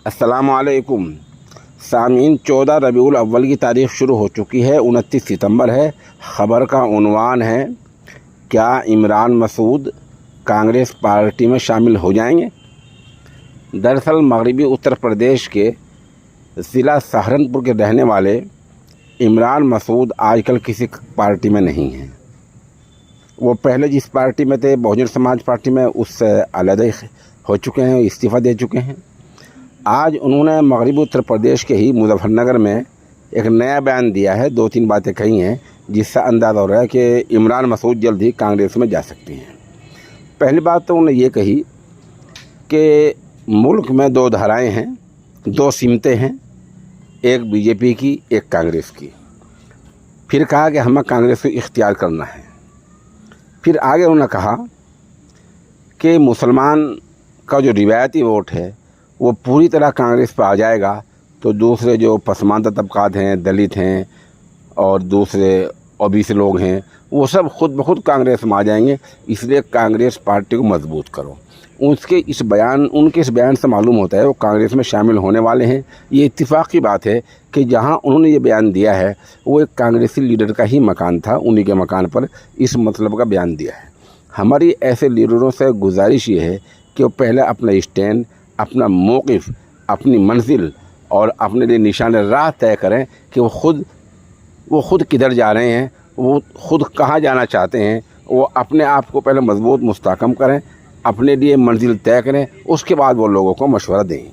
अस्सलाम वालेकुम सामीन। 14 रबीउल अव्वल की तारीख़ शुरू हो चुकी है, 29 सितंबर है। ख़बर का उन्वान है, क्या इमरान मसूद कांग्रेस पार्टी में शामिल हो जाएंगे। दरअसल मगरबी उत्तर प्रदेश के ज़िला सहारनपुर के रहने वाले इमरान मसूद आजकल किसी पार्टी में नहीं हैं। वो पहले जिस पार्टी में थे, बहुजन समाज पार्टी में, उससे अलग हो चुके हैं, इस्तीफ़ा दे चुके हैं। आज उन्होंने मगरबी उत्तर प्रदेश के ही मुजफ्फरनगर में एक नया बयान दिया है, 2-3 बातें कही हैं, जिससे अंदाज़ा हो रहा है कि इमरान मसूद जल्द ही कांग्रेस में जा सकती हैं। पहली बात तो उन्होंने ये कही कि मुल्क में 2 धाराएं हैं, 2 सिमतें हैं, एक बीजेपी की, एक कांग्रेस की। फिर कहा कि हमें कांग्रेस को इख्तियार करना है। फिर आगे उन्होंने कहा कि मुसलमान का जो रिवायती वोट है वो पूरी तरह कांग्रेस पर आ जाएगा, तो दूसरे जो पसमानदा तबकात हैं, दलित हैं और दूसरे ओबीसी लोग हैं, वो सब खुद ब खुद कांग्रेस में आ जाएंगे। इसलिए कांग्रेस पार्टी को मजबूत करो। उनके इस बयान से मालूम होता है वो कांग्रेस में शामिल होने वाले हैं। ये इत्तेफाक की बात है कि जहां उन्होंने ये बयान दिया है वो एक कांग्रेसी लीडर का ही मकान था, उन्हीं के मकान पर इस मतलब का बयान दिया है। हमारी ऐसे लीडरों से गुजारिश ये है कि वो पहले अपना स्टैंड, अपना मौक़िफ़, अपनी मंजिल और अपने लिए निशान राह तय करें कि वो खुद किधर जा रहे हैं, वो खुद कहाँ जाना चाहते हैं। वो अपने आप को पहले मजबूत मुस्तहकम करें, अपने लिए मंजिल तय करें, उसके बाद वो लोगों को मशवरा दें।